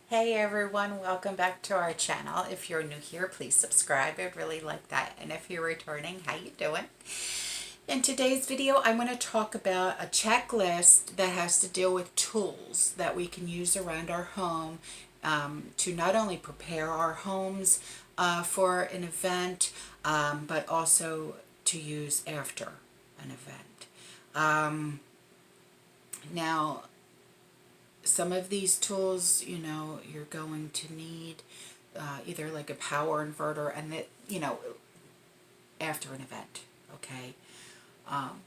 Hey everyone, welcome back to our channel. If you're new here, please subscribe. I'd really like that. And if you're returning, how you doing? In today's video, I'm going to talk about a checklist that has to deal with tools that we can use around our home to not only prepare our homes for an event, but also to use after an event. Now, some of these tools, you're going to need either like a power inverter and that, after an event, okay? Um,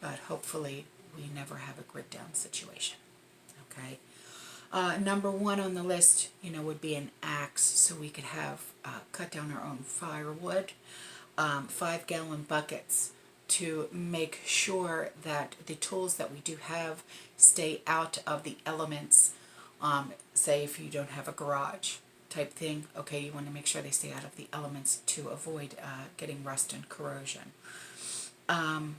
but hopefully we never have a grid down situation, okay? Number one on the list, would be an axe so we could have cut down our own firewood. 5-gallon buckets to make sure that the tools that we do have stay out of the elements. Say if you don't have a garage type thing, okay, you want to make sure they stay out of the elements to avoid getting rust and corrosion. Baling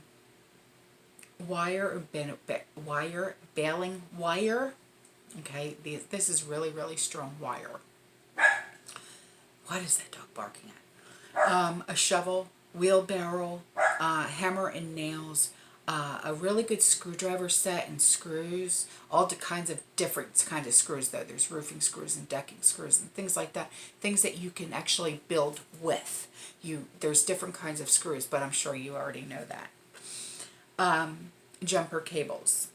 wire, okay, this is really, really strong wire. What is that dog barking at? A shovel, wheelbarrow, hammer and nails, a really good screwdriver set and screws, all kinds of different kinds of screws though. There's roofing screws and decking screws and things like that. Things that you can actually build with. There's different kinds of screws, but I'm sure you already know that. Jumper cables.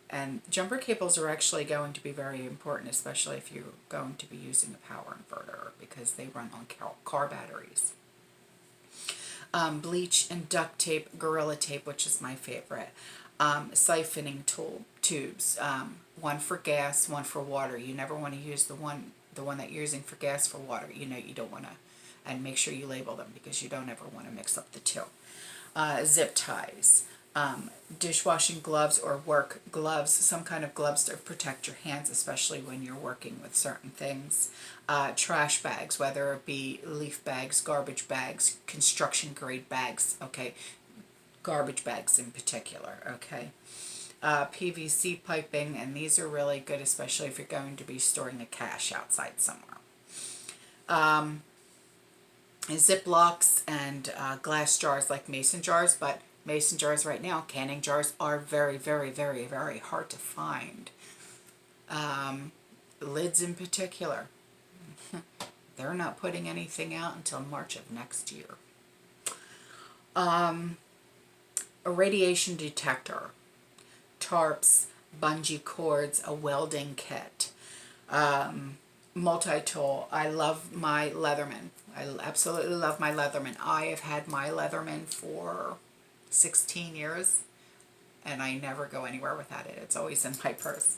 And jumper cables are actually going to be very important, especially if you're going to be using a power inverter because they run on car batteries. Bleach and duct tape, Gorilla Tape, which is my favorite. Siphoning tubes, one for gas, one for water. You never want to use the one that you're using for gas for water. You don't want to, and make sure you label them because you don't ever want to mix up the two. Zip ties. Dishwashing gloves or work gloves, some kind of gloves to protect your hands, especially when you're working with certain things. Trash bags, whether it be leaf bags, garbage bags, construction grade bags, okay, garbage bags in particular, okay. PVC piping, and these are really good, especially if you're going to be storing a cache outside somewhere. Ziplocs and glass jars like mason jars, but mason jars right now, canning jars, are very, very, very, very hard to find. Lids in particular, they're not putting anything out until March of next year. A radiation detector, tarps, bungee cords, a welding kit, multi-tool. I love my Leatherman. I absolutely love my Leatherman. I have had my Leatherman for 16 years and I never go anywhere without it. It's always in my purse.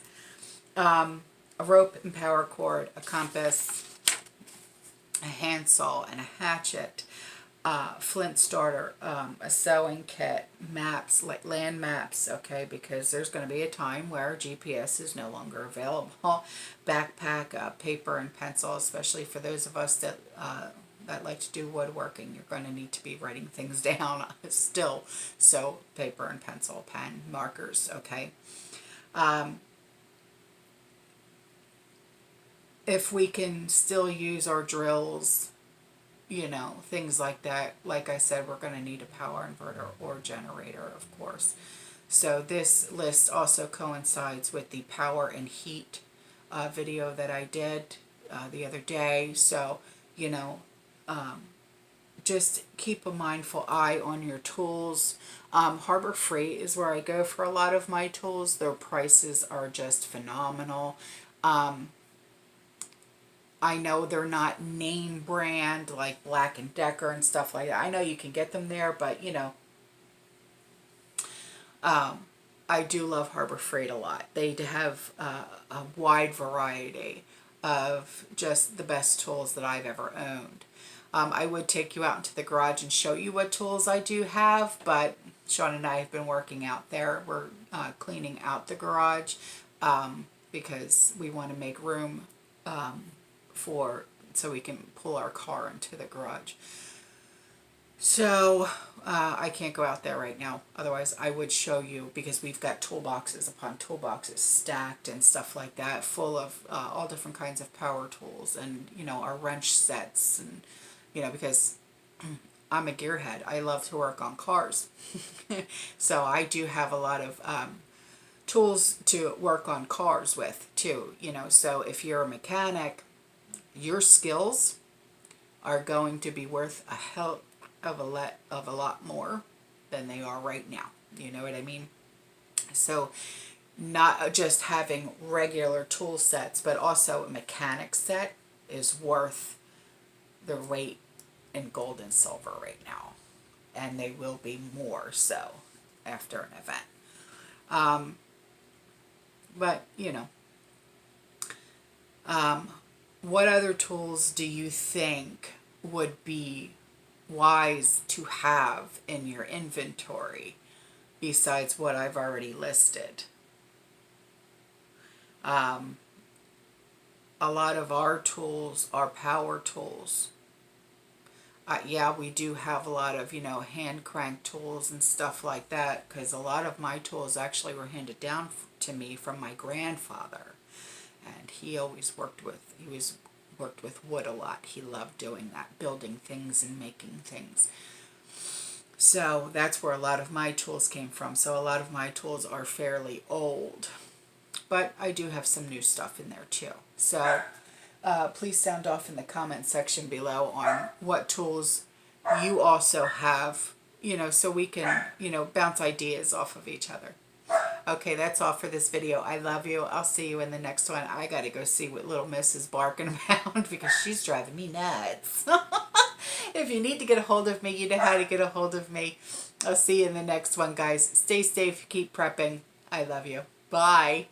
A rope and power cord, a compass, a handsaw and a hatchet, flint starter, a sewing kit, maps, like land maps, okay, because there's going to be a time where GPS is no longer available. Backpack, paper and pencil, especially for those of us that like to do woodworking. You're going to need to be writing things down still, so paper and pencil, pen, markers, okay. If we can still use our drills, things like that. Like I said, we're going to need a power inverter or generator, of course. So this list also coincides with the power and heat video that I did the other day. So, just keep a mindful eye on your tools. Harbor Freight is where I go for a lot of my tools. Their prices are just phenomenal. I know they're not name brand like Black & Decker and stuff like that. I know you can get them there, but I do love Harbor Freight a lot. They have a wide variety of just the best tools that I've ever owned. I would take you out into the garage and show you what tools I do have, but Sean and I have been working out there. We're cleaning out the garage because we want to make room so we can pull our car into the garage. So I can't go out there right now. Otherwise, I would show you, because we've got toolboxes upon toolboxes stacked and stuff like that, full of all different kinds of power tools, and our wrench sets, and because I'm a gearhead. I love to work on cars, so I do have a lot of tools to work on cars with too. So if you're a mechanic, your skills are going to be worth a hell of a lot more than they are right now. You know what I mean? So not just having regular tool sets, but also a mechanic set is worth their weight in gold and silver right now. And they will be more so after an event. But, what other tools do you think would be wise to have in your inventory besides what I've already listed? A lot of our tools are power tools. Yeah, we do have a lot of, hand crank tools and stuff like that, because a lot of my tools actually were handed down to me from my grandfather. And he worked with wood a lot. He loved doing that, building things and making things. So that's where a lot of my tools came from. So a lot of my tools are fairly old. But I do have some new stuff in there too. So please sound off in the comment section below on what tools you also have, so we can, bounce ideas off of each other. Okay, that's all for this video. I love you. I'll see you in the next one. I got to go see what little Miss is barking about because she's driving me nuts. If you need to get a hold of me, you know how to get a hold of me. I'll see you in the next one, guys. Stay safe. Keep prepping. I love you. Bye.